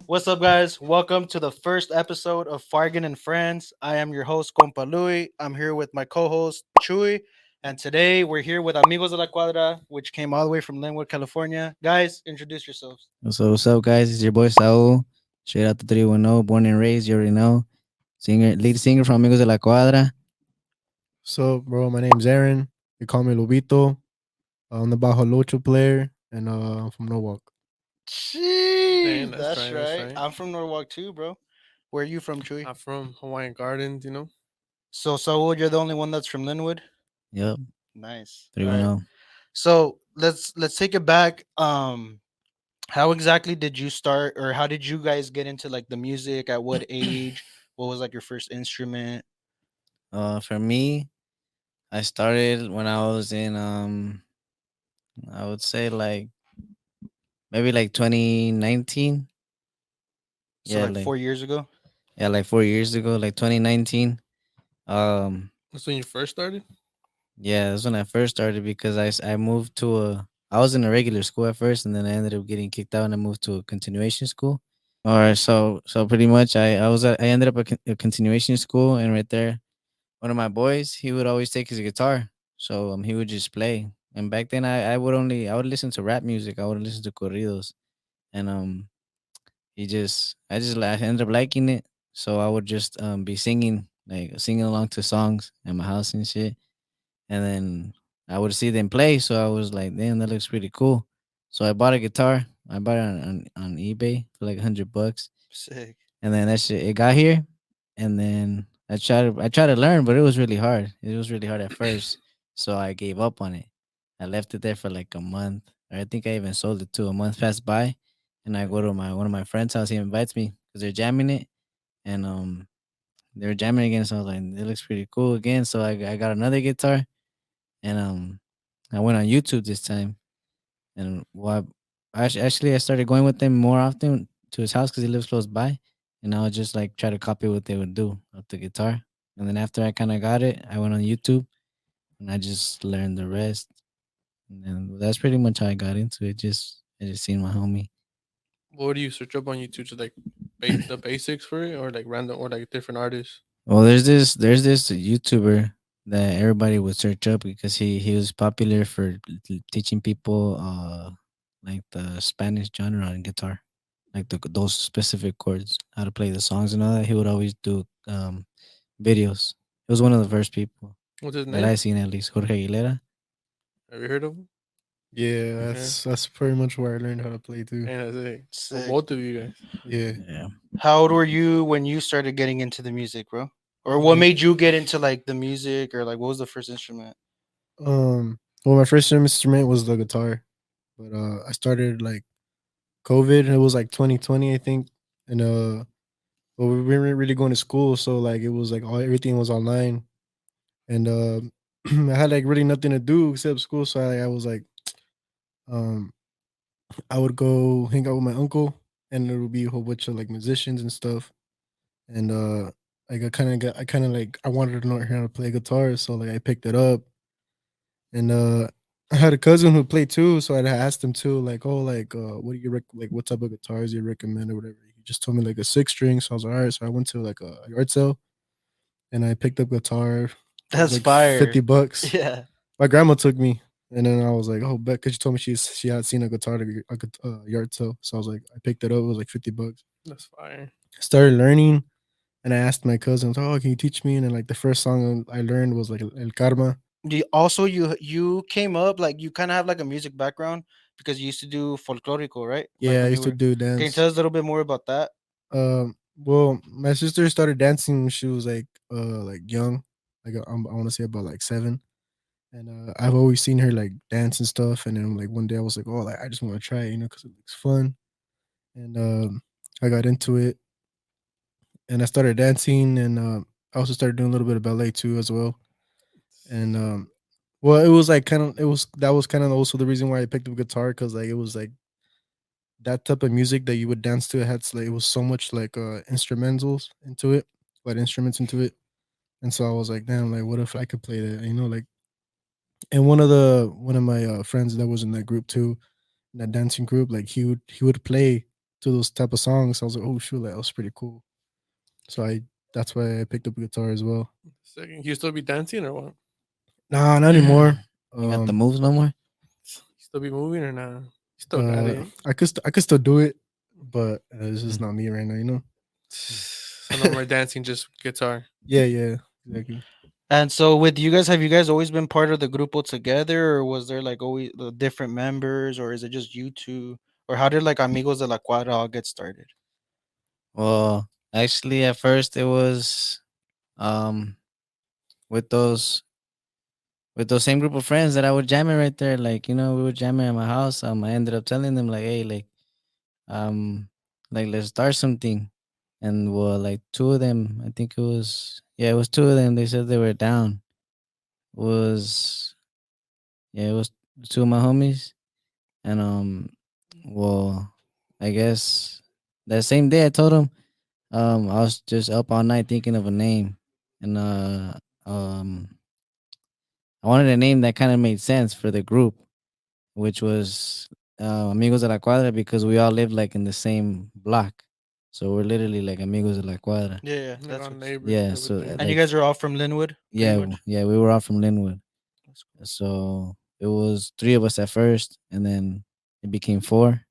What's up, guys? Welcome to the first episode of Fargin and Friends. I am your host, Compa Louie. I'm here with my co-host, Chuy, and today we're here with Amigos De La Cuadra, which came all the way from Linwood, California. Guys, introduce yourselves. What's up, guys? It's your boy Saul. Straight out the 310, born and raised, you already know. Lead singer from Amigos de la Cuadra. So, bro, my name's Aaron. They call me Lobito. I'm the Bajo Locho player, and I'm from Norwalk. Jeez, Damn, that's that's right. That's right. right. I'm from Norwalk too, bro. Where are you from, Chuy? I'm from Hawaiian Gardens. So, Saul, you're the only one that's from Linwood. Yep, Nice. All right. 310. So let's take it back. How exactly did you start, or how did you guys get into like the music? At what age? What was like your first instrument? For me, I started when I was in I would say like maybe like 2019. So Yeah, like 4 years ago. like 4 years ago, like 2019. Um, That's when you first started. yeah, that's when I first started because I moved to I was in a regular school at first, and then I ended up getting kicked out and I moved to a continuation school. All right, so pretty much I ended up at a continuation school, and right there, one of my boys, he would always take his guitar, so he would just play. And back then, I would listen to rap music, I would listen to corridos, and I ended up liking it, so I would just be singing along to songs at my house and shit, and then I would see them play, so I was like, damn, that looks pretty cool. So I bought a guitar. I bought it on eBay for like $100, Sick. and then that shit it got here, and then I tried to learn, but it was really hard. It was really hard at first, so I gave up on it. I left it there for like a month, or I think I even sold it too. A month passed by, and I go to my one of my friends' house. He invites me because they're jamming it, and they were jamming again. So I was like, it looks pretty cool again. So I got another guitar, and I went on YouTube this time, and actually I started going with them more often to his house because he lives close by, and I would just like try to copy what they would do with the guitar. And then after I kind of got it, I went on YouTube and I just learned the rest. And then that's pretty much how I got into it. I just seen my homie. What do you search up on YouTube to like the basics for it, or like random, or like different artists? Well, there's this YouTuber that everybody would search up because he was popular for teaching people like the Spanish genre on guitar, like those specific chords, how to play the songs and all that. He would always do videos. He was one of the first people What's his that name? I seen, at least, Jorge Aguilera. Have you heard of him? Yeah, Okay. that's pretty much where I learned how to play too. And that's it. For Sick. both of you guys. Yeah. Yeah. How old were you when you started getting into the music, bro? Or what Ye- made you get into like the music, or like what was the first instrument? Well, my first instrument was the guitar, but I started like COVID. It was like 2020, I think, and well, we weren't really going to school, so like it was like everything was online, and I had like really nothing to do except school, so I was like, um, I would go hang out with my uncle, and there would be a whole bunch of like musicians and stuff. And like I kind of like I wanted to know how to play guitar, so like I picked it up. And I had a cousin who played too, so I asked him too, like, oh, like, what do you like? What type of guitars do you recommend or whatever? He just told me like a 6 string, so I was like, all right. So I went to like a yard sale and I picked up guitar. It was That's like fire. 50 bucks. Yeah. My grandma took me, and then I was like, oh, bet, because she told me she had seen a guitar at yard sale, so I was like, I picked it up. It was like 50 bucks. That's fire. I started learning, and I asked my cousins, oh, can you teach me? And then like the first song I learned was like El Karma. Also, you came up like you kind of have like a music background because you used to do folklorico, right? Like Yeah, I when you used to were. do Can you dance. tell us a little bit more about that? Well, my sister started dancing when she was like young, like I want to say about like 7, and I've always seen her like dance and stuff. And then like one day I was like, oh, like I just want to try it, because it looks fun. And I got into it, and I started dancing, and I also started doing a little bit of ballet too as well. And well, it was like kind of it was that was kind of also the reason why I picked up guitar, because like it was like that type of music that you would dance to. It had like it was so much like instrumentals into it, like instruments into it. And so I was like, damn, like what if I could play that? Like, and one of my friends that was in that group too, in that dancing group, like he would play. to those type of songs. I was like, oh shoot, that was pretty cool. So I that's why I picked up a guitar as well. Second, you still be dancing or what? Nah, not anymore. You got the Um, moves no more? You still be moving or not? You still got it. I could still do it, but it's just Mm. not me right now. You know? So no more dancing, just guitar. Yeah, yeah, exactly. And so, with you guys, have you guys always been part of the grupo together, or was there like always the different members, or is it just you two, or how did like Amigos de la Cuadra all get started? Well, actually, at first it was um with those same group of friends that I would jam it right there. Like, we would jam it at my house. I ended up telling them like, hey, um, let's start something. And well, like two of them, I think it was two of them. They said they were down. Was Yeah, it was two of my homies. And well, I guess that same day I told them I was just up all night thinking of a name, and um I wanted a name that kind of made sense for the group, which was Amigos de la Cuadra, because we all lived like in the same block, so we're literally like Amigos de la Cuadra. Yeah, yeah, Like that's on what's. neighbors Yeah, and so everything. And you like guys are all from Linwood, pretty yeah, much. yeah, we were all from Linwood, That's cool. so it was three of us at first, and then it became four,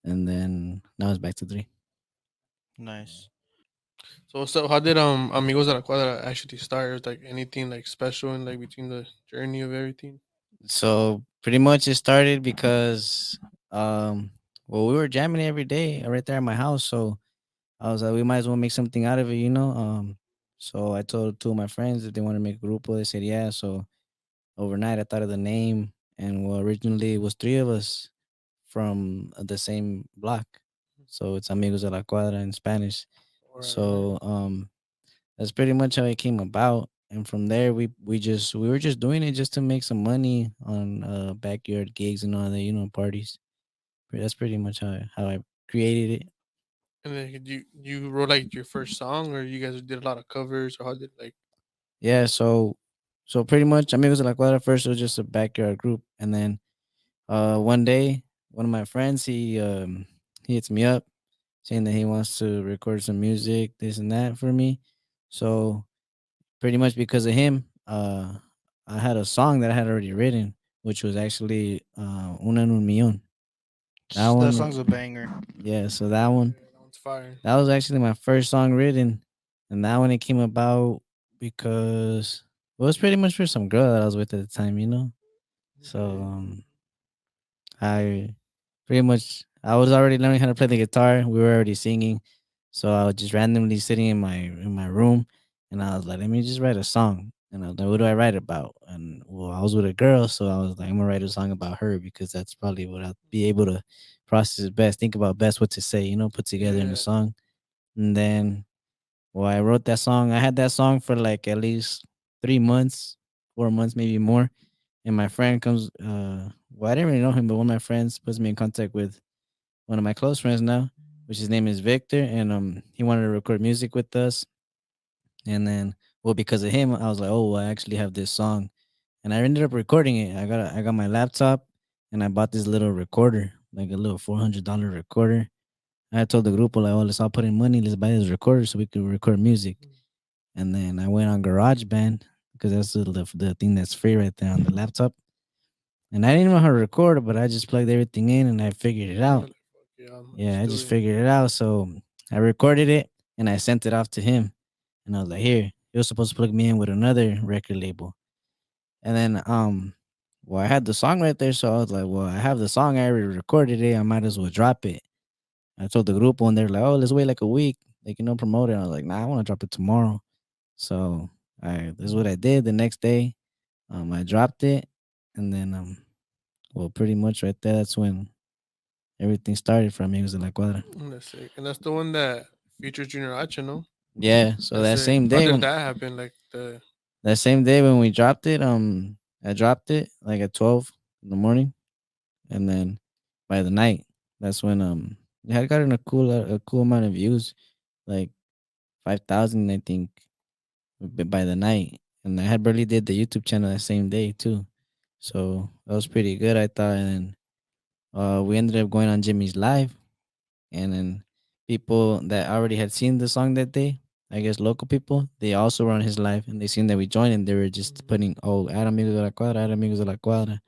and then now it's back to three. Nice. So how did Amigos de la Cuadra actually start? Was like anything like special in like between the journey of everything? So pretty much it started because well, we were jamming every day right there at my house. So I was like, we might as well make something out of it, you know. So I told two of my friends that they want to make a grupo. They said yeah. So overnight I thought of the name, and well, originally it was three of us from the same block. So it's Amigos de la Cuadra in Spanish. Or So that's pretty much how it came about. And from there, we were just doing it just to make some money on backyard gigs and all that, parties. That's pretty much how I created it. and then you wrote like your first song, or you guys did a lot of covers, or how did like Yeah, so pretty much Amigos de la Cuadra first was just a backyard group, and then one day one of my friends he hits me up saying that he wants to record some music, this and that for me. So pretty much because of him, I had a song that I had already written, which was actually Una en un millón. That That one, song's a banger. yeah. So that one, that one's fire? that was actually my first song written, and that one it came about because it was pretty much for some girl that I was with at the time. So I pretty much I was already learning how to play the guitar. We were already singing, so I was just randomly sitting in my room, and I was like, let me just write a song. And I was like, what do I write about? And well, I was with a girl, so I was like, I'm gonna write a song about her because that's probably what I'll be able to process best, think about best what to say, put together in a Yeah. song. And then, well, I wrote that song. I had that song for like at least 3 months, 4 months, maybe more. And my friend comes, well, I didn't really know him, but one of my friends puts me in contact with one of my close friends now, which his name is Victor, and he wanted to record music with us. And then, well, because of him, I was like, oh, well, I actually have this song, and I ended up recording it. I got my laptop, and I bought this little recorder, like a little $400 recorder. I told the group like, oh, let's all put in money, let's buy this recorder so we could record music. And then I went on GarageBand because that's the thing that's free right there on the laptop. And I didn't know how to record, but I just plugged everything in and I figured it You're out. like, fuck yeah, Yeah, let's I do just it. figured it out. So I recorded it and I sent it off to him. And I was like, here, he was supposed to plug me in with another record label. And then well, I had the song right there, so I was like, well, I have the song, I already recorded it, I might as well drop it. I told the group and they're like, oh, let's wait like a week. They can promote it. I was like, nah, I want to drop it tomorrow. So this is what I did the next day. I dropped it, and then well, pretty much right there, that's when everything started for Amigos de la Cuadra. That's sick. And that's the one that features Junior H, no? Yeah. So That's sick. How did that happen? Like the that same day when we dropped it, I dropped it like at 12 in the morning, and then by the night, that's when it had gotten a cool amount of views, like 5,000, I think, by the night, and I had barely did the YouTube channel that same day too, so that was pretty good, I thought. And then we ended up going on Jimmy's live, and then people that already had seen the song that day, I guess local people, they also were on his live and they seen that we joined and they were just putting, oh, add Amigos de la Cuadra, add Amigos de la Cuadra.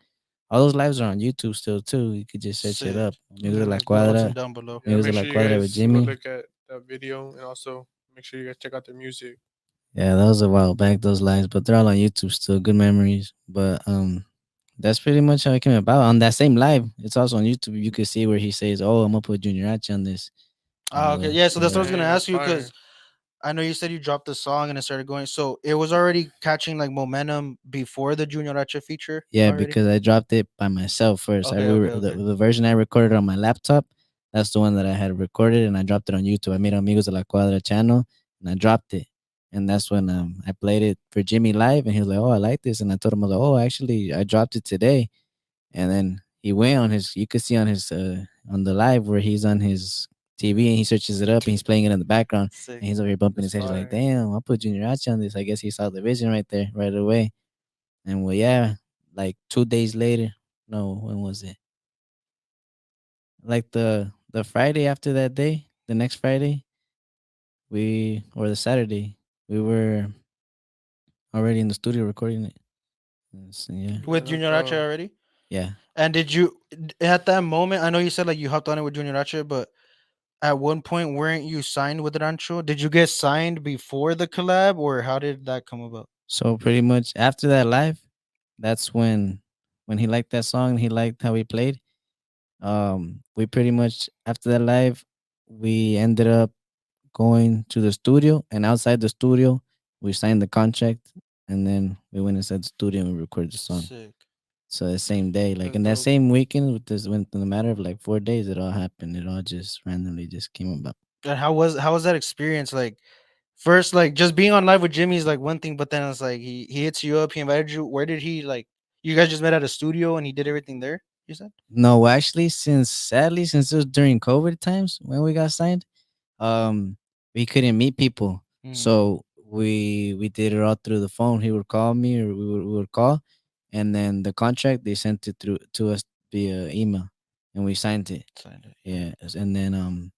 All those lives are on YouTube still too. You could just search it Sick. up. Amigos de Yeah, la We'll cool. put some Cuadra, down below. Yeah, Amigos de make la sure you Cuadra with guys go Jimmy. look at that video and also make sure you guys check out their music. Yeah, that was a while back, those lives, but they're all on YouTube still. Good memories. But that's pretty much how it came about. On that same live, it's also on YouTube. You could see where he says, oh, I'm gonna put Junior H on this. And Ah, okay. Yeah, so that's what I yeah. was gonna Dang, that's ask you because fire. I know you said you dropped the song and it started going. So it was already catching like momentum before the Junior H feature Yeah, already. because I dropped it by myself first. Okay, okay, okay. The version I recorded on my laptop. That's the one that I had recorded, and I dropped it on YouTube. I made Amigos de la Cuadra channel, and I dropped it. And that's when I played it for Jimmy live, and he was like, "Oh, I like this." And I told him, "I was like, oh, actually, I dropped it today." And then he went on his. You could see on his on the live where he's on his TV and he searches it up and he's playing it in the background Sick. and he's over here bumping That's his head. He's like, fire. "Damn, I'll put Junior H on this." I guess he saw the vision right there, right away. And well, yeah, like 2 days later, no, when was it? Like the Friday after that day, the next Friday, we or the Saturday, we were already in the studio recording it. Yeah, Yeah, With that's Junior H dope. already. yeah. And did you at that moment? I know you said like you hopped on it with Junior H, but at one point weren't you signed with Rancho? Did you get signed before the collab, or how did that come about? So pretty much after that live, that's when he liked that song, he liked how we played. We pretty much after that live, we ended up going to the studio, and outside the studio, we signed the contract, and then we went inside the studio and we recorded the song. Sick. So the same day, like That's in that dope. same weekend, with this, within a matter of like 4 days, it all happened. It all just randomly just came about. And how was that experience? Like first, like just being on live with Jimmy is like one thing, but then it's like he hits you up, he invited you. Where did he like? You guys just met at a studio and he did everything there. You said. No, actually, since sadly, since it was during COVID times when we got signed, um, we couldn't meet people, Mm, so we did it all through the phone. He would call me, or we would call, and then the contract they sent it through to us via email, and we signed it. signed it. Yeah. Yeah, and then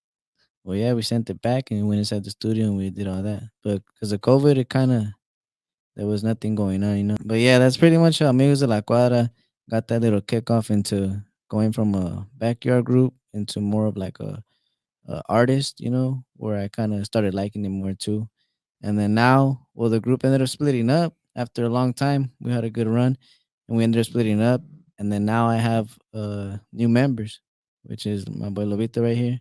well, yeah, we sent it back and we went inside the studio and we did all that. But because of COVID, it kind of there was nothing going on. But yeah, that's pretty much how Amigos de la Cuadra got that little kickoff into going from a backyard group into more of like a artist, where I kind of started liking it more too. And then now, well, the group ended up splitting up after a long time. We had a good run, and we ended up splitting up. And then now I have new members, which is my boy Lobito right here.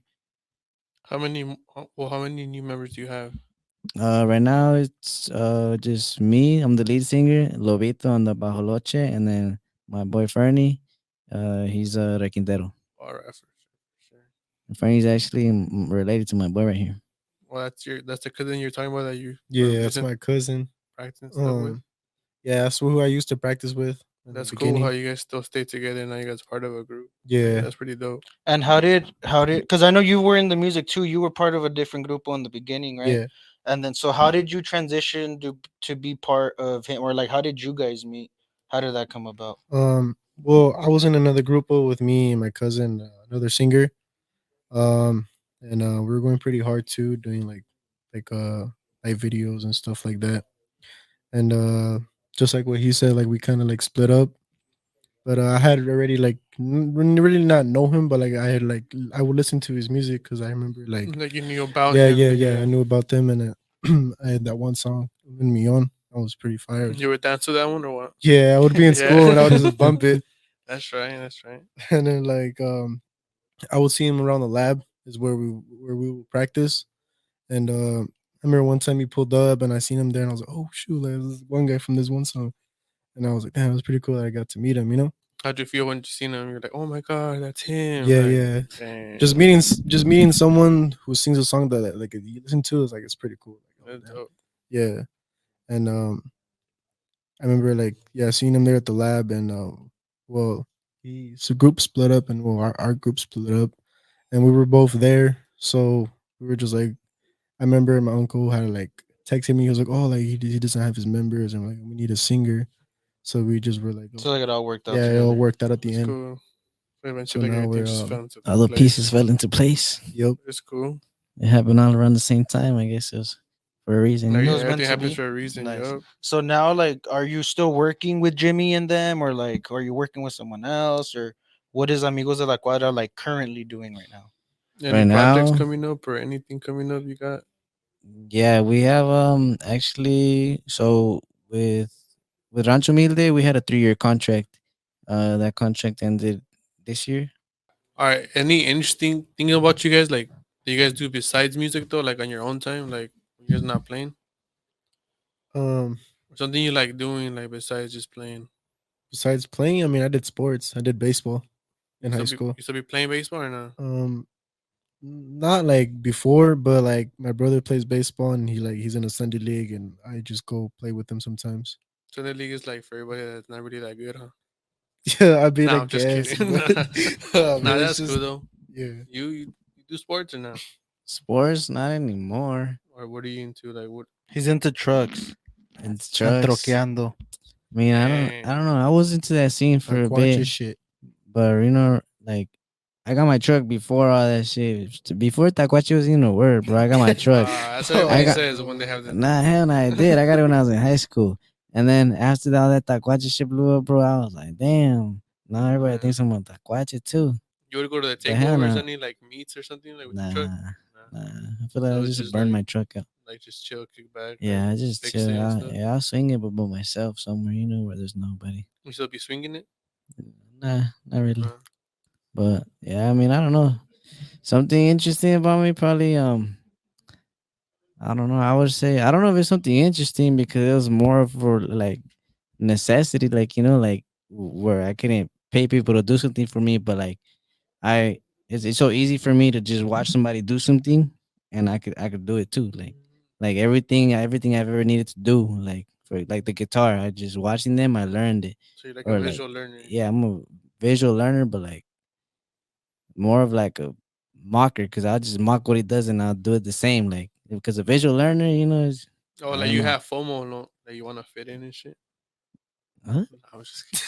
How many new members do you have? Right now it's just me. I'm the lead singer, Lobito on the bajoloche, and then my boy Fernie. He's a requintero. All right, for sure. Fernie's actually related to my boy right here. Well, that's the cousin you're talking about that you were Yeah, that's recent my cousin. practicing stuff with. Um, yeah, that's who I used to practice with in the That's cool how beginning. you guys still stay together and now you guys part of a group. Yeah. That's pretty dope. And how did because I know you were in the music too. You were part of a different group in the beginning, right? Yeah. And then so how did you transition to be part of him, or like how did you guys meet? How did that come about? Well, I was in another group with me and my cousin, another singer. Um, and we were going pretty hard too, doing like videos and stuff like that. And just like what he said, like we kind of like split up. But I had already like really not know him, but like I had like I would listen to his music because I remember like Like you knew about yeah, him. yeah, yeah. I Yeah. knew about them, and I had that one song "In Me On." That was pretty fire. You would dance to that one or what? Yeah, I would be in school and I would Yeah. just bump it, That's right. That's right. and then like I would see him around the lab is where we would practice, and I remember one time he pulled up and I seen him there, and I was like, oh shoot, like this one guy from this one song, and I was like, damn, it was pretty cool that I got to meet him. How'd you feel when you seen him? You're like, oh my god, that's him. Yeah, Like, yeah. dang, Just meeting someone who sings a song that like you listen to is like it's pretty cool. Like, oh that's damn. dope. Yeah, and I remember like yeah, seeing him there at the lab, and well, he so group split up, and well, our group split up, and we were both there, so we were just like, I remember my uncle had like texted me. He was like, oh, like he doesn't have his members, and like we need a singer, so we just were like, So okay, like it all worked out yeah, it all together. worked out at the That's end. cool. So Eventually, like, now everything we're just fell into All that the pieces place. fell into place. yep. It's cool. It happened all around the same time. I guess it was for a reason, you Like It know? was meant everything to happens be. for a reason. Nice. Yup. So now, like, are you still working with Jimmy and them, or like, are you working with someone else, or what is Amigos de la Cuadra like currently doing right now? Any Right projects now, coming up or anything coming up you got? yeah, we have actually so with with Rancho Milde, we had a 3-year contract. That contract ended this year. All right. Any interesting thing about you guys? Like, do you guys do besides music though? Like on your own time? Like, when you guys not playing? Um, Or something you like doing, like, besides just playing? besides playing, I mean, I did sports. I did baseball in high school. You still be playing baseball or not? Um, not like before, but like my brother plays baseball and he's in a Sunday league, and I just go play with him sometimes. So the league is like for everybody that's not really that good, huh? Yeah, I mean, I Nah, I'm just guess, kidding. but Nah, I nah, mean, it's that's just cool though. yeah. You do sports or not? Sports, not anymore. Or what are you into? Like what? He's into trucks It's and trucks. troqueando. I mean, I Dang. don't know. I was into that scene for a Aquacha bit, shit. but like I got my truck before all that shit. Before Taquachi was even a word, bro. I got my truck. That's what I everybody got says when they Oh, have the. Nah, hell no, I did. I got it when I was in high school. And then after all that Taquachi shit blew up, bro, I was like, damn. Now everybody Yeah. thinks I'm a Taquachi too. You would go to the But hell takeovers, no. any like meets or something like with your truck? Nah, Nah. nah. I feel like So I it's just just burned my truck out. like just chill, kick back, like Yeah, I just fix chill it and out. stuff. Yeah, I'll swing it, but by myself somewhere, where there's nobody. You still be swinging it? Nah, not really. Uh, But yeah, I mean, I don't know. Something interesting about me, probably. I don't know. I would say I don't know if it's something interesting because it was more for like necessity, like like where I couldn't pay people to do something for me, but like I, it's so easy for me to just watch somebody do something, and I could do it too. Like everything I've ever needed to do, like for like the guitar, I just watching them, I learned it, so you're like a or like visual learner. yeah, I'm a visual learner, but like more of like a mocker because I'll just mock what he does and I'll do it the same, like because a visual learner, is, Oh, I like don't you know. have FOMO, no? Like you want to fit in and shit. Huh? I was just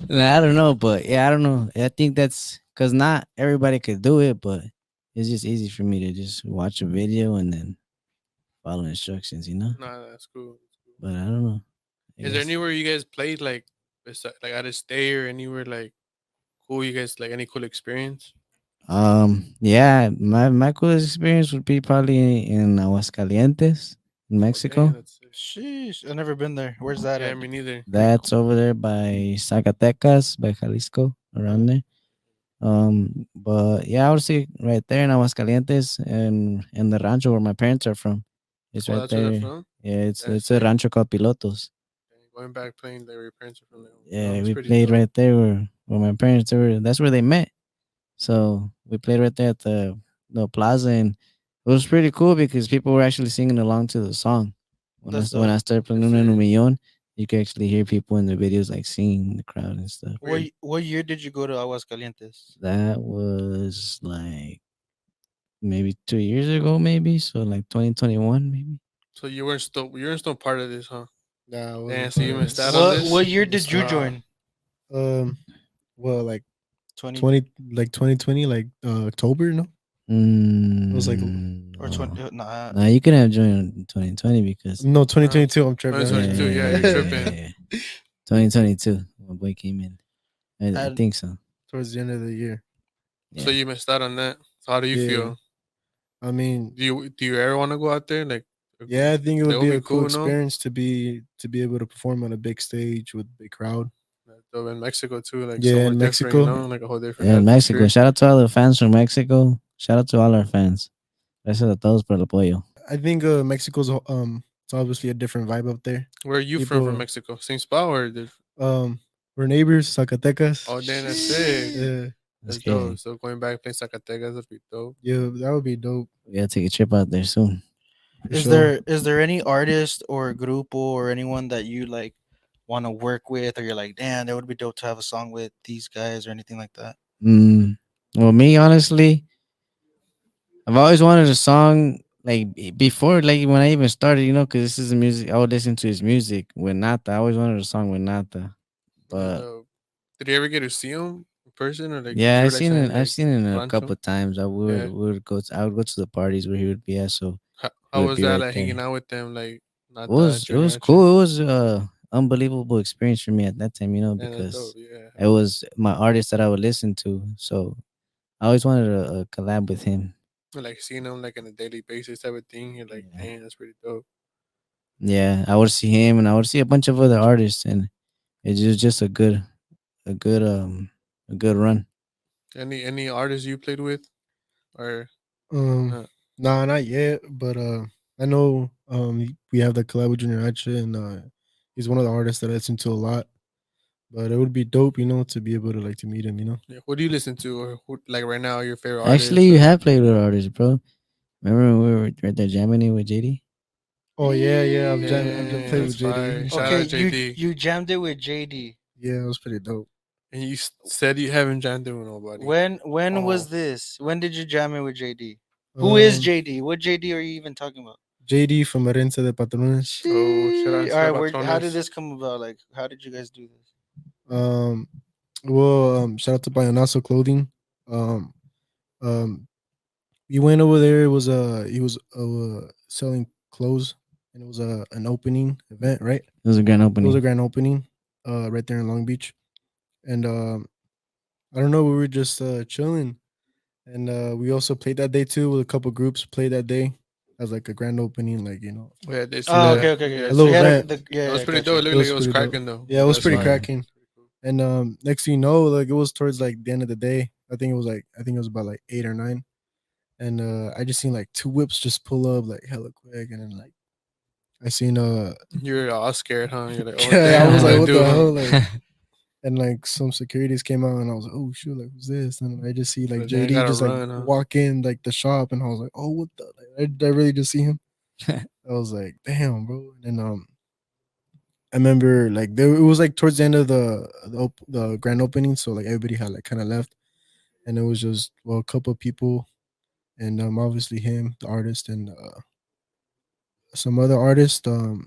Nah, I don't know, but yeah, I don't know. I think that's because not everybody could do it, but it's just easy for me to just watch a video and then follow instructions, nah, that's cool. That's cool. But I don't know. I Is there guess. anywhere you guys played like out of state or anywhere like cool? You guys like any cool experience? Yeah, my coolest experience would be probably in Aguascalientes, in Oh damn, Mexico. that's sick. Sheesh, I've never been there. Where's that Yeah, at? me neither. Pretty That's cool. over there by Zacatecas, by Jalisco, around there. But yeah, I would say right there in Aguascalientes and in the rancho where my parents are from. It's Oh, right that's where they're there. from. Yeah, it's That's a sick. rancho called Pilotos. Going back playing, like where your parents are from. Like, Yeah, it's we pretty played dope. right there where my parents were. That's where they met. So we played right there at the plaza, and it was pretty cool because people were actually singing along to the song. That's When dope. I started playing That's Uno en un sick. Millón, you could actually hear people in the videos like singing in the crowd and stuff. What year did you go to Aguascalientes? That was like maybe 2 years ago, maybe so like 2021, maybe. So you weren't still part of this, huh? Nah, I Damn, wasn't so part you of missed out this. on What this. year I did missed you out. Uh join? Um, well, like 20 2020, like October. No, it was like or No. 20? Nah, Nah, you could have joined in 2020 because no uh 2022. I'm tripping. I'm yeah, 2022. tripping. Yeah, you're tripping. 2022. My boy came in. I and think so. Towards the end of the year. So Yeah. you missed out on that. So how do you Yeah, feel? I mean, Do you ever want to go out there? Like, yeah, I think it that would would be be a cool cool, no? experience to be able to perform on a big stage with a big crowd. So in Mexico too, like Yeah, somewhere in different, Mexico, like a whole different Yeah, Mexico. atmosphere. Shout out to all the fans from Mexico. Shout out to all our fans. Gracias a todos por el apoyo. I think Mexico's it's obviously a different vibe up there. Where are you from People Mexico? Same spot or um we're neighbors, Zacatecas. Oh, damn, that's sick. Yeah, That's That's dope. crazy. So going back playing Zacatecas, that'd be dope. yeah, that would be dope We gotta take a trip out there soon. for is sure. there any artist or grupo or anyone that you like want to work with, or you're like, damn, that would be dope to have a song with these guys or anything like that? Mm, well, me honestly, I've always wanted a song like before, like when I even started, because this is the music I would listen to his music with Nata. I always wanted a song with Nata, That's but dope. Did you ever get to see him in person or like Yeah, you I were like seen saying it. I've like seen it a rancho? couple times. Yeah. I would go to the parties where he would be at, so he How would was be that right like there. hanging out with them? Like It not that was it junior was high. cool. It was unbelievable experience for me at that time, Yeah, that's dope. because Yeah. it was my artist that I would listen to. So I always wanted a collab with him. And, like seeing them like on a daily basis type of thing. You're like, Yeah. damn, that's pretty dope. Yeah, I would see him and I would see a bunch of other artists, and it's just a good a good run. Any artists you played with or Um, not? nah, not yet, but I know we have the collab with Junior H, and he's one of the artists that I listen to a lot. But it would be dope, to be able to like to meet him. Yeah. Who do you listen to or who like right now your favorite Actually, artist you or have played with artists, bro. Remember when we were right there jamming it with JD? Oh yeah, yeah, I've just yeah, played that's with fire. JD. Shout out Okay, to you JD. you jammed it with JD. Yeah, it was pretty dope. And you said you haven't jammed it with nobody. When Oh, was this? When did you jam it with JD? Who is Um, JD? What JD are you even talking about? JD from Arense de Patrones. oh, shout out All to right, the how did patrones. this come about? Like, how did you guys do this? Um, well, shout out to Bayanazo Clothing. Um, um, we went over there. It was he was selling clothes, and it was an opening event, right? It was a grand It was a opening. grand opening, right there in Long Beach, and I don't know, we were just chilling, and we also played that day too with a couple groups. Played that day as like a grand opening, like Yeah, this Oh, little okay, yeah, okay, okay. yeah, a So little you sick. had event. It yeah, was yeah, pretty dope. gotcha. It It looked like was it was pretty dope. cracking though. Yeah, it was That's pretty fire. Yeah. cracking. Pretty cool. And next thing you know, like it was towards like the end of the day. I think it was about like 8 or 9. And I just seen like two whips just pull up like hella quick, and then like I seen You're all scared, huh? You're like, oh yeah, I damn, was what like, I what do, the huh? hell, like, and like some securities came out, and I was like, oh shoot, like who's this? And I just see like But then I JD gotta just like run, huh? walk in like the shop, and I was like, oh what the? Like, I really just see him. I was like, damn, bro. And then I remember like it was like towards the end of the grand opening, so like everybody had like kind of left, and it was just a couple of people, and obviously him, the artist, and some other artists that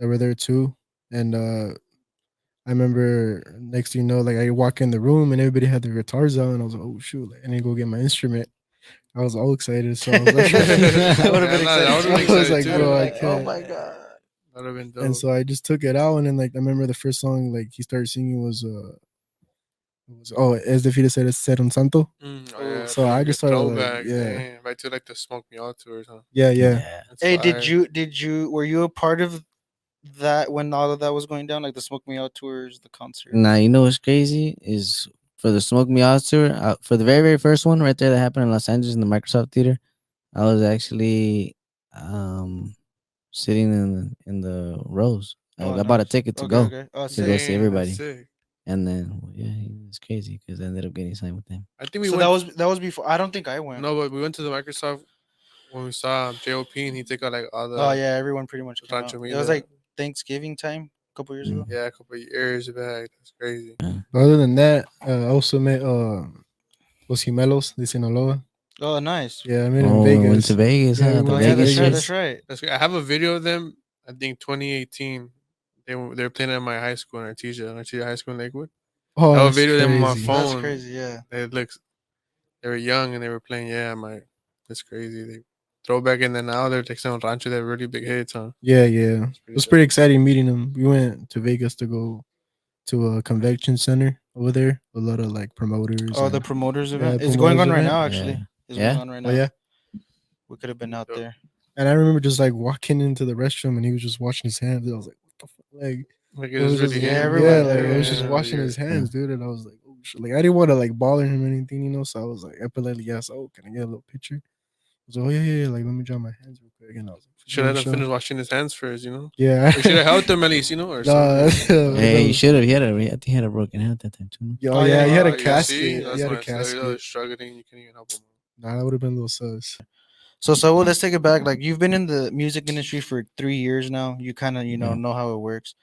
were there too, and I remember next thing you know, like I walk in the room and everybody had their guitars out, and I was like, oh shoot, like, I need to go get my instrument. I was all excited, so I was like, I would have Yeah, been nah, I excited would have been too. I was excited like, I would have too. bro, been I like, oh can't. my god. That would have been And dope. so I just took it out, and then like I remember the first song like he started singing was as if he said un santo. Oh Oh, yeah, So from I like a just started like, throwback. yeah, Damn, right to like the Smoke Me Out tours, huh? yeah, yeah. Yeah. That's hey, fire. were you a part of that when all of that was going down, like the Smoke Me Out tours, the Now concerts? you know what's crazy is for the Smoke Me Out tour, for the very first one right there that happened in Los Angeles in the Microsoft Theater. I was actually um sitting in the rows. Oh, I bought a nice. ticket Okay, okay. Oh, to go sick. see Dang, that's everybody, sick. and then yeah, it's crazy because I ended up getting signed with them. I think we So went. that was before. I don't think I went. No, but we went to the Microsoft when we saw JOP and he took out like all Oh the yeah, everyone pretty much came out. Rancho It was Mila. like Thanksgiving time a couple years ago. Mhm. Yeah, a couple of years back. That's crazy. Yeah. But other than that, I also met Los Gemelos de Sinaloa. Oh, nice. Yeah, I met him in Oh, we went to Vegas. Vegas, Yeah, we huh? The Oh went yeah, to Vegas that's right. trip. That's Vegas. right. That's good. I have a video of them. I think 2018. They were playing at my high school in Artesia High School in Lakewood. Oh, I have a that's video of them on my crazy. That's phone. crazy. Yeah. It looks they were young and they were playing. Yeah, my that's crazy. They throwback and then now they're like some Rancho. They're really big hits, huh? Yeah, yeah. It It's pretty was pretty dope. exciting meeting him. We went to Vegas to go to a convention center over there. A lot of like promoters Oh, the and promoters yeah, event is going promoters on right event. now. Yeah, Actually, is going yeah. on right Oh now. yeah. We could have been out Dope. there. And I remember just like walking into the restroom and he was just washing his hands. I was like, what the fuck? Like Like it it was was just really Yeah, him. yeah, everyone, like it everyone was was just doing it. washing Yeah. his hands, dude. And I was like, oh shit. Like I didn't want to like bother him or anything. So I was like, I politely asked, oh, can I get a little picture? I was like, oh yeah. Like let me dry my hands real quick. And I was like, Should yeah, have sure. finished washing his hands first. Yeah. We should have helped him at least, or Nah, something. Hey, you that should have. I think he had a broken hand at that time too. No? oh Oh yeah, yeah, he yeah. had a You see, casket. He that's had a when I said you casket. struggling. You can't even help him. Nah, that would have been a little sus. So let's take it back. Like you've been in the music industry for 3 years now. You kind of Yeah. know how it works.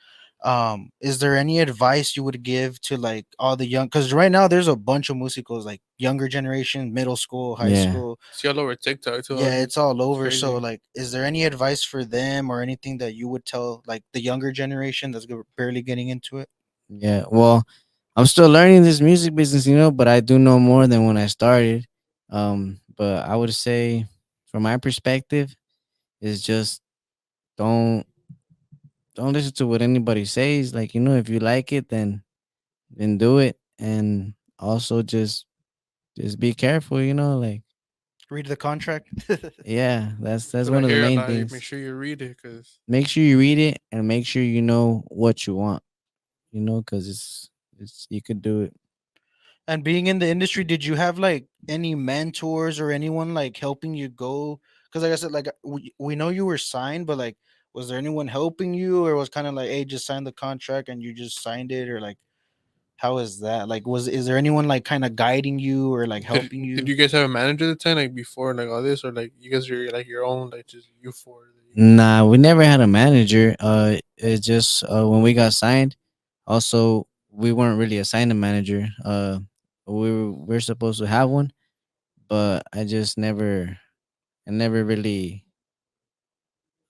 Is there any advice you would give to like all the young? Because right now there's a bunch of musicals like younger generation, middle school, high Yeah. school. See all over TikTok too. Yeah, it's all over. crazy. So like, is there any advice for them or anything that you would tell like the younger generation that's barely getting into it? Yeah. Well, I'm still learning this music business, but I do know more than when I started. But I would say, from my perspective, is just don't don't listen to what anybody says. Like, if you like it, then do it, and also just be careful. Like, Read the contract. yeah, that's That's what I one of the hear a main lot. You make things. sure you read it because Make sure you read it and make sure you know what you want. Because it's you could do it. And being in the industry, did you have like any mentors or anyone like helping you go? Because like I said, like we know you were signed, but like, was there anyone helping you, or was kind of like, hey, just sign the contract and you just signed it, or like, how is that? Like, is there anyone like kind of guiding you or like did helping did you? you guys have a manager at the time like before like all this or like you guys are like your own like just you four that you guys Nah, we never had a manager. It's just when we got signed. Also, we weren't really assigned a manager. We're supposed to have one, but I never really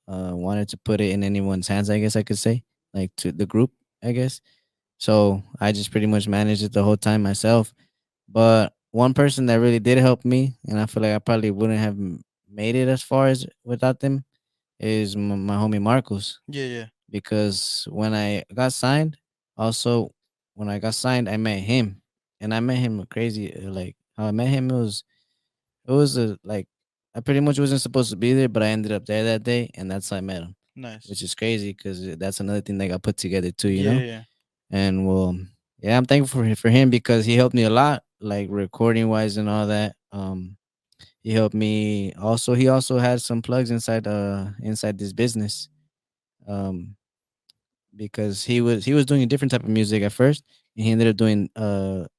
wanted to put it in anyone's hands. I guess I could say, like, to the group. I guess so. I just pretty much managed it the whole time myself. But one person that really did help me, and I feel like I probably wouldn't have made it as far as without them, is my homie Marcos. Yeah, yeah, Because when I got signed, also when I got signed, I met him, and I met him crazy. Like, how I met him, it was a like, I pretty much wasn't supposed to be there, but I ended up there that day, and that's how I met him, nice. which is crazy because that's another thing that got put together too, Yeah, yeah, And well, yeah, I'm thankful for him because he helped me a lot, like recording wise and all that. He helped me also. He also had some plugs inside this business. Um, because he was doing a different type of music at first, and he ended up doing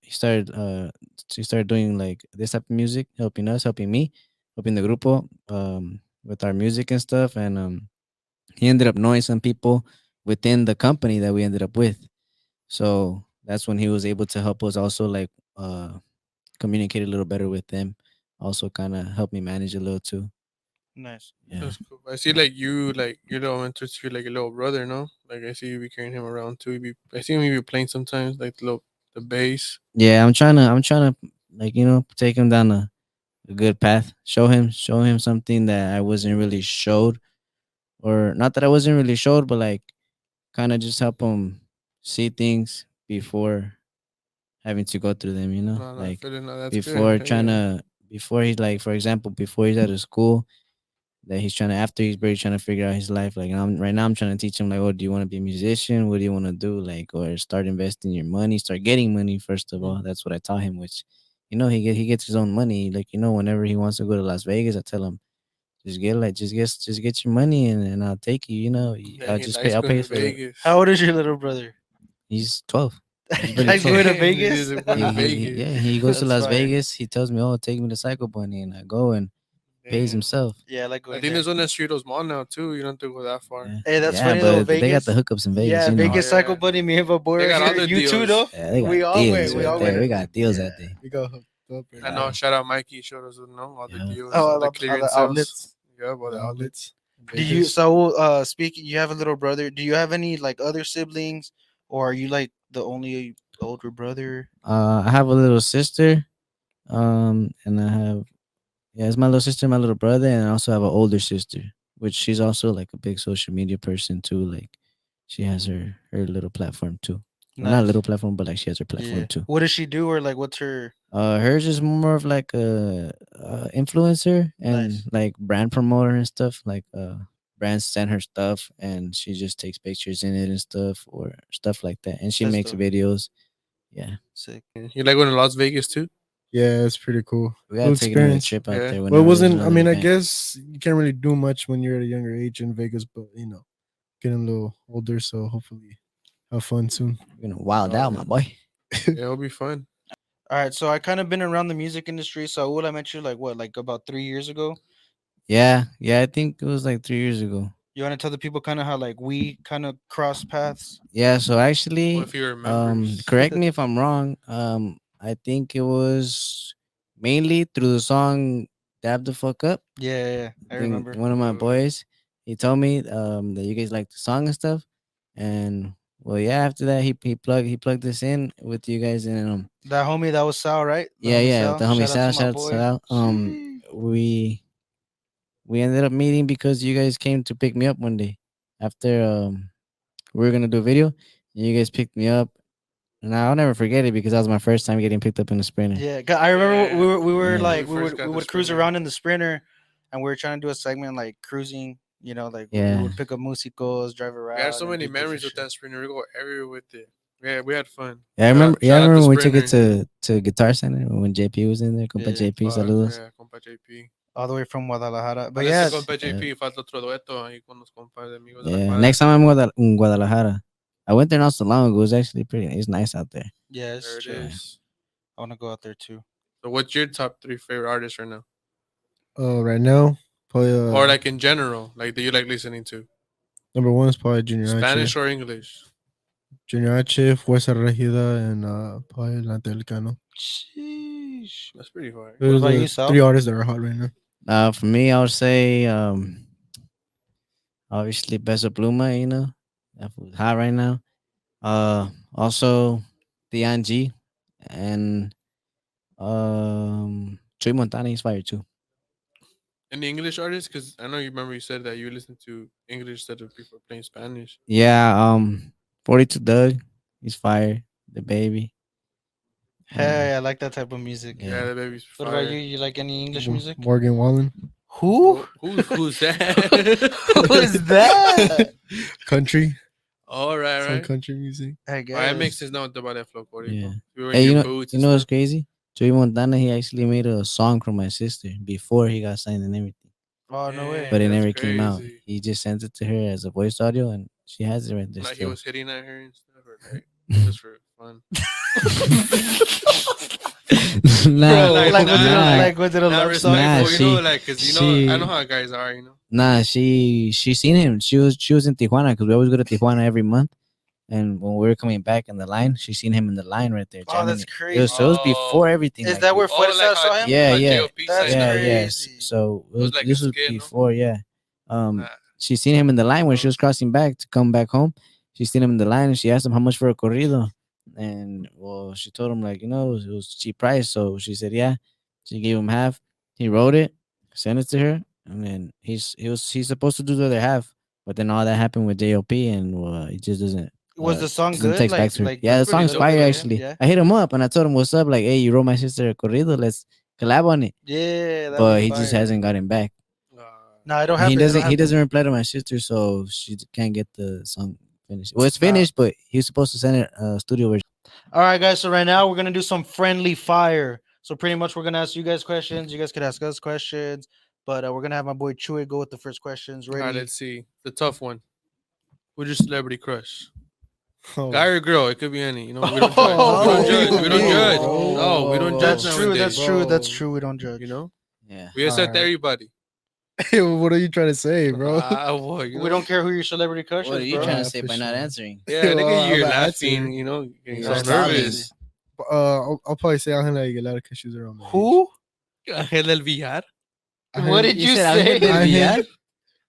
he started doing like this type of music, helping us, helping me, helping the grupo with our music and stuff. And he ended up knowing some people within the company that we ended up with. So that's when he was able to help us also, like, communicate a little better with them. Also, kind of help me manage a little too. nice. Yeah. that's cool. I see like you like your little mentor to you like your little brother, no? Like I see you be carrying him around too. I see him you be playing sometimes like the bass. Yeah, I'm trying to, like, take him down a good path. Show him something that I wasn't really showed, or not that I wasn't really showed, but like, kind of just help him see things before having to go through them. No, no, I Like, feel it. No, that's good. before Hey, trying to before he's like, for example, before he's out of school, that he's trying to, after he's barely trying to figure out his life. Like, right now I'm trying to teach him, like, oh, do you want to be a musician? What do you want to do? Like, or start investing your money, start getting money first of all. That's what I taught him. Which, he gets his own money. Like, whenever he wants to go to Las Vegas, I tell him, just get your money, and I'll take you. dang, I'll he just pay. likes I'll going pay to for the. How Vegas. old is your little brother? He's 12. He's He barely likes 12. going to Dang, he Vegas. is going to Yeah, Vegas. he goes to That's Las fire. Vegas. He tells me, "Oh, take me to Psycho Bunny," and I go, and pays Damn. himself. Yeah, I like I going think there. there's one at Cerritos Mall now too. You don't have to go that far. Yeah, Hey, that's yeah, funny though. but they got the Vegas. hookups in Vegas. Yeah, Oh Vegas Psycho yeah, Bunny. Me and my boy they right got all here. the You too, though. deals. Yeah, they got We all went. deals We right all there. went. We Yeah, got deals Yeah. that day. we got hooked up I right know. there. Yeah. Shout out Mikey. Showed us, all the Yeah. deals, Oh, all the all the clearance sales. outlets. Yeah, all The the outlets. outlets in Do you Vegas. so speaking? You have a little brother. Do you have any like other siblings, or are you like the only older brother? I have a little sister. And I have, yeah, it's my little sister, my little brother, and I also have an older sister, which she's also like a big social media person too. Like, she has her little platform too. Well, not a Nice. little platform, but like, she has her platform Yeah. too. What does she do, or like what's her Hers is more of like influencer and nice? like brand promoter and stuff. Like, brands send her stuff, and she just takes pictures in it and stuff, or stuff like that. And she That's makes dope. videos. Yeah, Sick. Yeah. You like going to Las Vegas too? Yeah, it's pretty cool. we Cool gotta take another experience. trip out Yeah. there Well, it whenever there's wasn't. I another mean, I event. guess you can't really do much when you're at a younger age in Vegas, but getting a little older, so hopefully have fun soon. Wild Oh out, my yeah. boy. Yeah, it'll be fun. All right. So I kind of been around the music industry. So what I met you like what, like about 3 years ago. Yeah, yeah. I think it was like 3 years ago. You want to tell the people kind of how like we kind of cross paths? Yeah. So Well, actually, if he remembers. correct me if I'm wrong. I think it was mainly through the song "Dab the Fuck Up." Yeah, yeah, yeah. I I think remember. one of my Uh, boys, he told me that you guys like the song and stuff, and well, yeah. After that, he plugged this in with you guys, and That homie that was Sal, right? The yeah, homie yeah, Sal. the homie Shout out to Sal, my shout out to boy. Sal. Sheesh. We ended up meeting because you guys came to pick me up one day after we were gonna do a video, and you guys picked me up. And I'll never forget it because that was my first time getting picked up in a Sprinter. Yeah, 'cause I remember Yeah. we were Yeah. like We first got we the would cruise Sprinter. around in the Sprinter, and we were trying to do a segment like cruising. You know, like we Yeah. would pick up musicos, drive around. We had so and many do different memories with shit. that Sprinter. We go everywhere with it. Yeah, we had fun. Yeah, I remember. Yeah, I Shout out remember to when we took it Sprinter. to Guitar Center when JP was in there. Compa Yeah, JP, Fuck, saludos. yeah, compa JP. all the way from Guadalajara. But Falta yeah, ese compa Yeah. JP, falta otro dueto ahí con los compas de amigos de la Yeah. cuadra. Next time I'm in Guadalajara. I went there not so long ago. It was actually pretty. It's nice out there. yeah, it's There it true. is. I want to go out there too. So, what's your top 3 favorite artists right now, Right now, probably or like in general, like that you like listening to? number one is probably Junior Spanish H. or English? Junior H, Fuerza Regida, and probably Lante Cano. Sheesh. That's pretty far. What about you, The Sal? 3 artists that are hot right now. For me, I would say obviously Peso Pluma. That fool's hot right now. Also Tian G and Chuy Montana. He's fire too. Any English artists? Because I know you remember you said that you listen to English instead of people playing Spanish. Yeah. 42 Doug. He's fire. The baby. Hey, I like that type of music. Yeah. Yeah, the baby's What fire. about you? You like any English music? Morgan Wallen. Who? Who's that? Who is that? Country. All right, Some right. country music. I guess. It makes sense now about that flow, Yeah. We were in Hey, your you know, boots you and know what's stuff. crazy? Joey Montana, he actually made a song for my sister before he got signed and everything, Oh no way. but it that's never came out. crazy. He just sent it to her as a voice audio, and she has it right there. Like he Still. was hitting at her and stuff, or like just for fun. Nah, like was it a Not love song? Nah, respectful, she- like, cause she- I know how guys are, nah. She seen him. She was in Tijuana because we always go to Tijuana every month. And when we were coming back in the line, she seen him in the line right there. Oh, jamming that's it. crazy. It was before everything. Is like, that where Oh, Fuerza like saw how- him? Yeah, how yeah. J.O.P. That's signed Yeah, her. yes. crazy. So It was like a this was skit, no? before, yeah. Nah. She seen him in the line when she was crossing back to come back home. She seen him in the line and she asked him how much for a corrido. And well, she told him like, it was cheap price. So she said, yeah. She gave him half. He wrote it, sent it to her, and then he's supposed to do the other half. But then all that happened with JOP and he just doesn't. Was the song doesn't good? text back to her. Like Yeah, the that's pretty song's dope fire though, yeah. actually. Yeah. I hit him up and I told him, what's up? Like, hey, you wrote my sister a corrido. Let's collab on it. Yeah, that'd But be he just fire. hasn't gotten back. No, I don't have. He doesn't reply to my sister, so she can't get the song finished. Well, it's finished, but he was supposed to send it studio version. All right, guys. So right now we're gonna do some friendly fire. So pretty much we're gonna ask you guys questions. You guys could ask us questions, but we're gonna have my boy Chewy go with the first questions. All Ready? right, let's see. The tough one. Who's your celebrity crush? Oh, Guy or girl? It could be any. We don't judge. Oh, we don't judge. We don't oh, judge. oh, No, we don't judge That's true. nowadays. That's true. That's Bro. true. We don't judge. Yeah. We accept Alright. everybody. what are you trying to say, bro? Well, We don't care who your celebrity crush What are is, you bro. trying Yeah, to say for by not sure. answering? Yeah, look Well, at you. You're I'm laughing. answering. Getting Yeah, so nervous. I'll probably say Angela Aguilar because she's around my age. Who? Ángel del Villar. What did you said say? Ángel del Villar?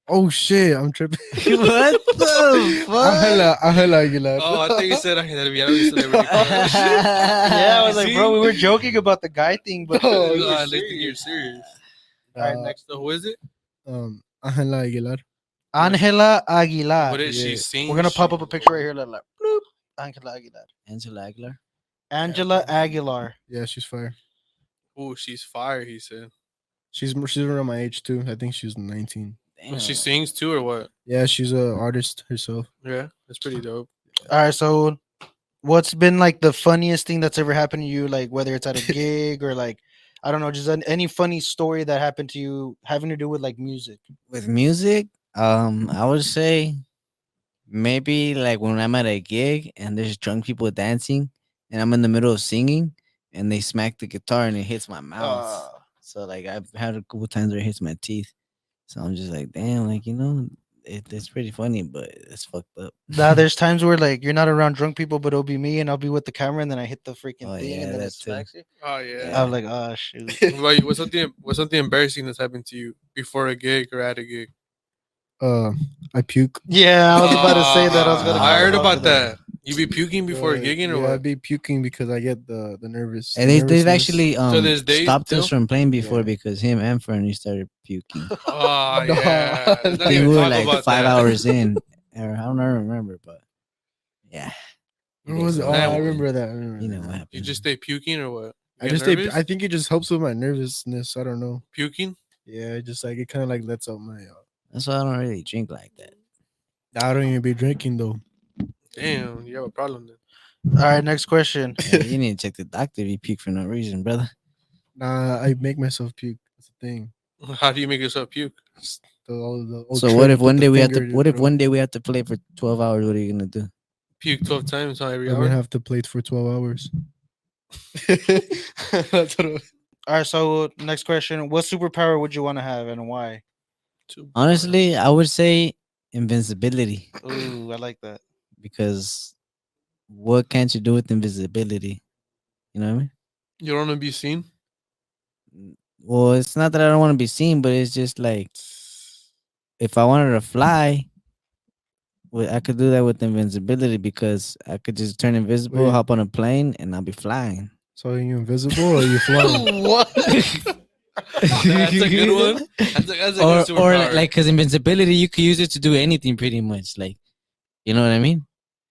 Oh shit, I'm tripping. What the fuck? Angela Aguilar. Oh, I think you said Ángel del Villar was your celebrity crush. Yeah, I was like, See? bro, we were joking about the guy thing, but Oh, we No, were I think serious. you're serious. All right, Uh, next. So who is it? Angela Aguilar. Angela Aguilar. What did she yeah. sing? We're gonna pop up a picture right here, like bloop. Angela Aguilar. Angela Aguilar. Angela Aguilar. Yeah, she's fire. Oh, she's fire. He said. She's around my age too. I think she's 19. Damn. She sings too, or what? Yeah, she's a artist herself. Yeah, that's pretty dope. All right, so what's been like the funniest thing that's ever happened to you? Like whether it's at a gig or like I don't know, just any funny story that happened to you having to do with like music. With music, I would say maybe like when I'm at a gig and there's drunk people dancing and I'm in the middle of singing and they smack the guitar and it hits my mouth. So like I've had a couple times where it hits my teeth. So I'm just like, damn, like it's pretty funny, but it's fucked up. Now there's times where like you're not around drunk people, but it'll be me and I'll be with the camera and then I hit the freaking Oh, thing yeah, and then it that too. smacks you. Oh yeah. I'm like, oh shoot. What about you? What's something embarrassing that's happened to you before a gig or at a gig? I puke. Yeah, I was about to say that. I was gonna. I heard go about to that. You be puking before gigging or yeah, what? I'd be puking because I get the nervous. And The they've nervousness. actually To this day stopped us still? from playing before Yeah. because him and Fernie started puking. Oh No. yeah. Let's I not think even we were talk like about 5 hours that. in, or I don't remember, but yeah, you Where guys was it? know Oh, what I That happened. remember that. I remember You that know what now. You happened. just stay puking or what? I You get just stay. nervous? I think it just helps with my nervousness. I don't know. Puking? Yeah, it just like it kind of like lets out my. That's why I don't really drink like that. I don't even be drinking though. Damn, you have a problem then. All right, next question. Yeah, you need to check the doctor if you puke for no reason, brother. Nah, I make myself puke. That's the thing. How do you make yourself puke? Just the old So trick what if to put one the day we have finger to? in your What if throat. one day we have to play for 12 hours? What are you gonna do? Puke 12 times huh, every I'm gonna hour? have to play it for 12 hours. That's what All right, so next question. What superpower would you want to have and why? Honestly, I would say invincibility Ooh, I like that. because what can't you do with invisibility? You know what I mean? You don't want to be seen? Well, it's not that I don't want to be seen, but it's just like if I wanted to fly, I could do that with invincibility because I could just turn invisible, Wait. hop on a plane, and I'll be flying. So are you invisible or are you flying? What? That's a good one. That's a or good or superpower. like because invincibility, you could use it to do anything pretty much. Like, you know what I mean?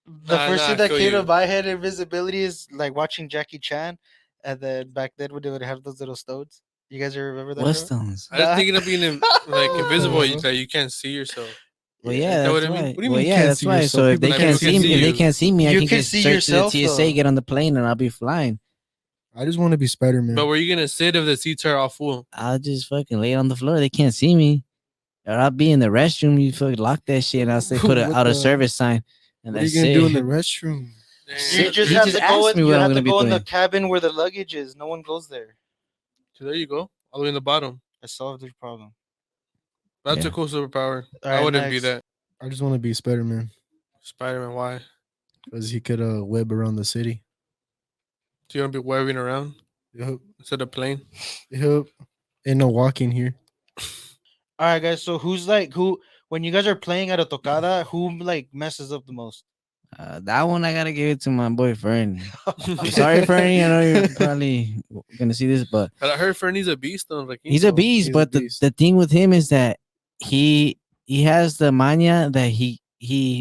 The Nah, first nah, thing I that feel came to you. my head, invisibility, is like watching Jackie Chan, and then back then when they would have those little stones. You guys remember that What show? stones? I was Nah. thinking of being like invisible, Uh-huh. that you can't see yourself. Well, Yeah. yeah, Is that what that's I mean? why. What do you Well, mean you yeah, can't that's see why. yourself? So if People they Like, can can't people can see me, see if they you. can't see me, I You can can just see search to the yourself, TSA, though. get on the plane, and I'll be flying. I just want to be Spider Man. But where you gonna sit if the seats are all full? I'll just fucking lay on the floor. They can't see me. Or I'll be in the restroom. You fucking lock that shit. And I'll say put a What out of the? service sign, and What are you that's gonna do in the it. restroom? You Damn. just He have just to go asked in. me You what I'm have to gonna be go in the doing. cabin where the luggage is. No one goes there. So there you go, all the way in the bottom. I solved the problem. That's Yeah. a cool superpower. All I right, wouldn't be next. that. I just want to be Spider Man Spider-Man, why? because he could web around the city. So you don't be webbing around Yep. instead of plane? Yep. Ain't no walking here. All right, guys. So who's like who when you guys are playing at a tocada? Who like messes up the most? That one I gotta give it to my boy Fernie. I'm sorry, Fernie. I know you're probably gonna see this, but But I heard Fernie's a beast on he's a Requinto. beast. He's a But beast. the thing with him is that he has the mania that he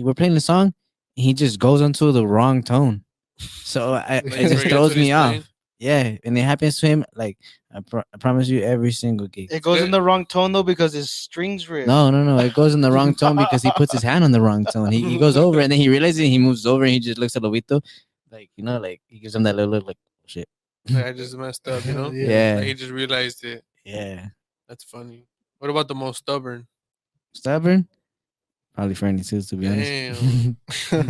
we're playing the song, he just goes into the wrong tone, so Like, it he just forgets throws what he's me off. playing. Yeah, and it happens to him. Like I promise you, every single gig. It goes in Good. the wrong tone though because his strings ripped. No. It goes in the wrong tone because he puts his hand on the wrong tone. He goes over and then he realizes it, he moves over and he just looks at Lobito, like like he gives him that little look, like shit. Like, I just messed up, you know? Yeah. Yeah, Like, he just realized it. yeah. That's funny. What about the most stubborn? Stubborn, probably Fernie too, to be honest. Damn.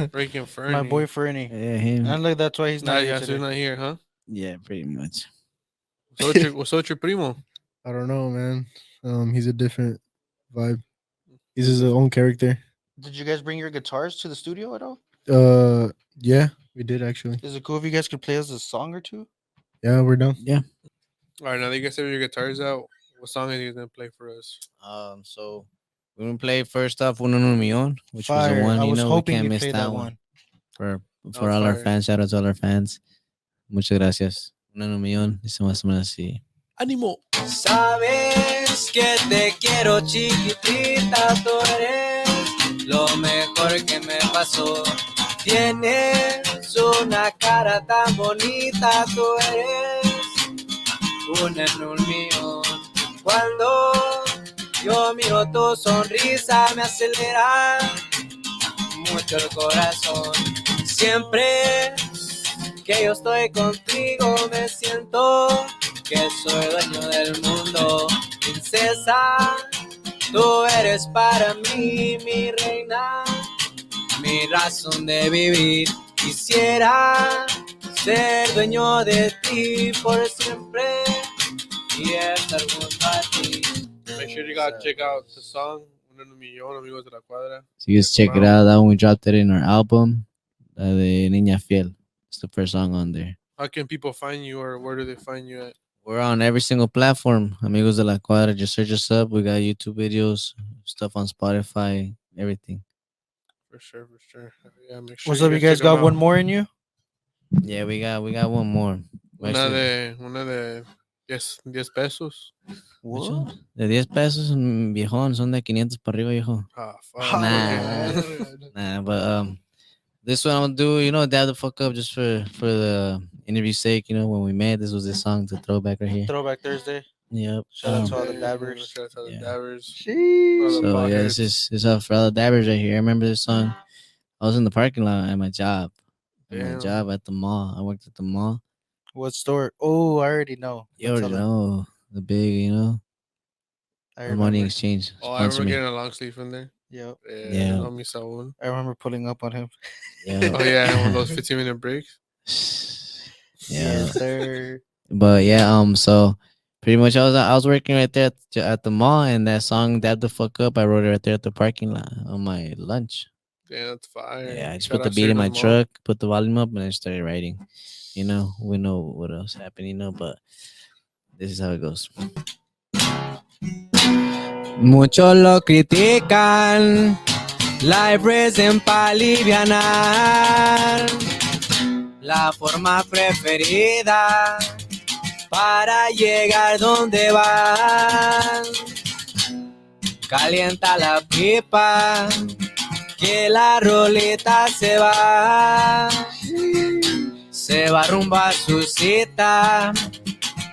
Freaking Fernie. My boy Fernie. Yeah, him. And look, that's why he's Nah, not here yeah, so he's today. not here, huh? Yeah, pretty much. What's your primo? I don't know, man. He's a different vibe. He's his own character. Did you guys bring your guitars to the studio at all? Yeah, we did actually. Is it cool if you guys could play us a song or two? Yeah, we're done. Yeah. All right, now that you guys have your guitars out, what song are you gonna play for us? So we're gonna play first off Uno No Millón, which was Fire. the one I you was know we hoping can't you'd miss play that that one one. for Oh, all our fire. fans. Shout out to all our fans. Muchas gracias. Uno No Millón. Dice más o menos así. Ánimo. Sabes que te quiero, chiquitita, tú eres lo mejor que me pasó. Tienes una cara tan bonita, tú eres una en un millón. Cuando yo miro tu sonrisa me acelera mucho el corazón. Siempre que yo estoy contigo me siento que soy dueño del mundo. Princesa, tú eres para mí mi reina, mi razón de vivir. Quisiera ser dueño de ti por siempre y estar junto a ti. Make sure you guys check out the song Uno en un Millón, Amigos De La Cuadra. So you guys check it out. That one we dropped it in our album, de Niña Fiel. It's the first song on there. How can people find you, or where do they find you at? We're on every single platform. Amigos de la Cuadra. Just search us up. We got YouTube videos, stuff on Spotify, everything. For sure, for sure. Yeah, make sure What's up? You check guys them got out. one more in you? Yeah, we got one more. Una de 10 pesos. Which What? one? De 10 pesos, viejón, son de 500 para arriba, viejo. Ah, fuck. Nah, Okay. nah, but this one I'm gonna do, dab the fuck up just for the interview sake. When we met, this was the song to throwback right here. Throwback Thursday. Yep. Shout out to all the Yeah, dabbers. shout out to the Yeah. dabbers. All Sheesh. the So yeah, this potheads. is for all the dabbers right here. I remember this song. I was in the parking lot at my job. At my Damn. job at the mall. I worked at the mall. What store? Oh, I already know. You But already tell them. know the big, I the money remember. exchange. Oh, I Sponsor remember me. getting a long sleeve from there. Yep. Yeah, Yeah. homie Saul. I remember pulling up on him. Yeah. Oh yeah, and one of those 15-minute breaks. Yeah. Yes, sir. But yeah, so pretty much I was working right there at the mall, and that song "Dab the Fuck Up" I wrote it right there at the parking lot on my lunch. Damn, that's fire. Yeah, I just Shout put the out beat in Signal my Mall. truck, put the volume up, and I started writing. We know what else happened, but this is how it goes. Muchos lo critican, life reason pa' alivianar. La forma preferida para llegar donde van. Calienta la pipa, que la roleta se va rumbo a su cita,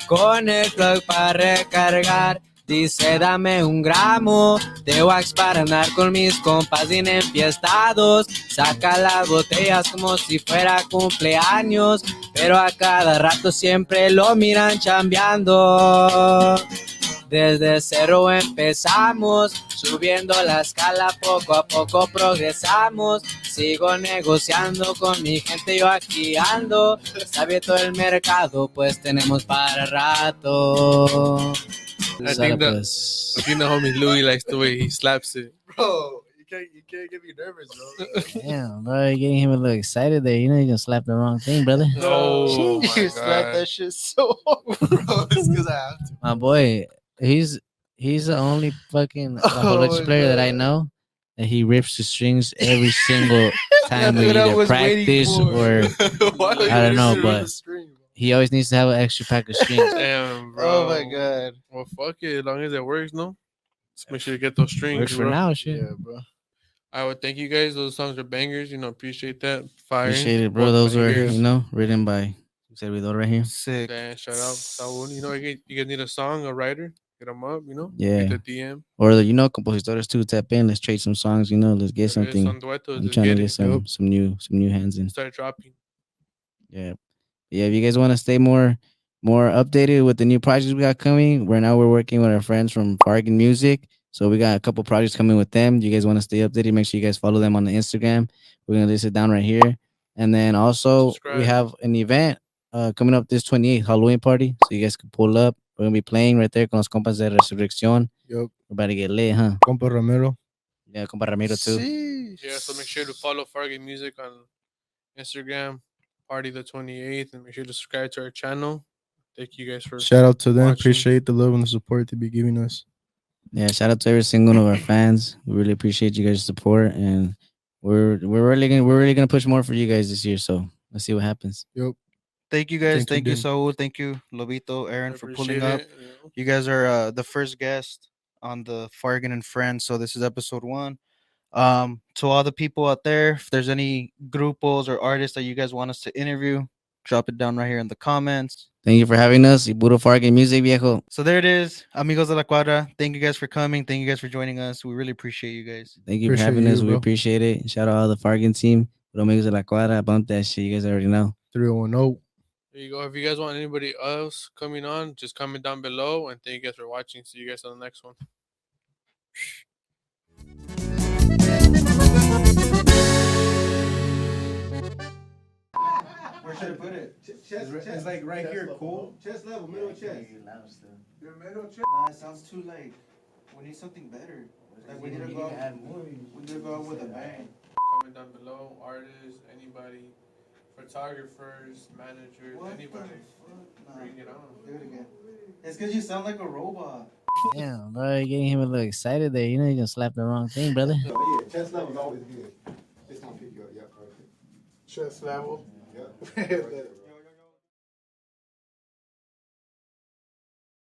con el plug para recargar. Dice dame un gramo de wax para andar con mis compas bien enfiestados. Saca las botellas como si fuera cumpleaños, pero a cada rato siempre lo miran chambeando. Desde cero empezamos, subiendo la escala, poco a poco progresamos. Sigo negociando con mi gente, yo aquí ando. Está abierto el mercado, pues tenemos para rato. I think the homie Louis likes the way he slaps it. Bro, you can't get me nervous, bro. Damn, bro, you're getting him a little excited there. You're gonna slap the wrong thing, brother. Oh my You slapped god. that shit so hard. Bro, it's because I have to. My boy, he's the only fucking La Oh Jorocha my player that I God. know that he rips the strings every single time That's we what I either was waiting practice for. or Why do you I don't know, need to rip but the string, bro? he always needs to have an extra pack of strings. Damn, bro. Oh my God. Well, fuck it. As long as it works, no? Just make sure you get those strings, Works for bro. now, shit. Yeah, bro. I would thank you guys. Those songs are bangers. Appreciate that. Fire. Appreciate it, bro. Both Those were, bangers. written by Servidor right here. Sick. Damn, shout out Saul. You guys need a song, a writer, hit them up. Yeah. Get the DM. Or compositores too. Tap in. Let's trade some songs. Let's get something. Son duetos, I'm let's trying to get get it. some new hands in. Start dropping. Yeah. Yeah, if you guys want to stay more updated with the new projects we got coming, we're working with our friends from Fargin Music. So we got a couple projects coming with them. You guys want to stay updated, make sure you guys follow them on the Instagram. We're gonna list it down right here. And then also Subscribe. we have an event coming up this 28th Halloween party. So you guys can pull up. We're gonna be playing right there con los compas de Resurrección. Yup. We're about to get lit, huh? Compa Ramiro. Yeah, compa Ramiro too. Sheesh. Yeah, so make sure to follow Fargin Music on Instagram, Party the 28th, and make sure to subscribe to our channel. Thank you guys for Shout out to them. watching. Appreciate the love and the support they be giving us. Yeah, shout out to every single one of our fans. We really appreciate you guys' support, and we're really gonna push more for you guys this year. So let's see what happens. Yup. Thank you guys. Thank you, Thank you, Dan. Saul. Thank you, Lobito, I Aaron, for appreciate pulling up. it. You guys are the first guest on the Fargan and Friends. So this is episode 1. To all the people out there, if there's any grupos or artists that you guys want us to interview, drop it down right here in the comments. Thank you for having us. Y puro Fargin Music, viejo. So there it is, Amigos de la Cuadra. Thank you guys for coming. Thank you guys for joining us. We really appreciate you guys. Thank you for Appreciate having you, us. We bro. appreciate it. Shout out all the Fargin team. Amigos de la Cuadra. Bump that shit. You guys already know. 310. There you go. If you guys want anybody else coming on, just comment down below. And thank you guys for watching. See you guys on the next one. Where should I put it? It's like right here, cool. Chest level, middle chest. Your middle chest. Nah, it sounds too like we need something better. Like we need to go. We need to go out with a bang. Comment down below. Artists, anybody, photographers, managers, anybody. Nah, Bring it on. do it again. It's because you sound like a robot. Damn, bro, you're getting him a little excited there. You're gonna slap the wrong thing, brother. Yeah, chest level's always good. stress level. That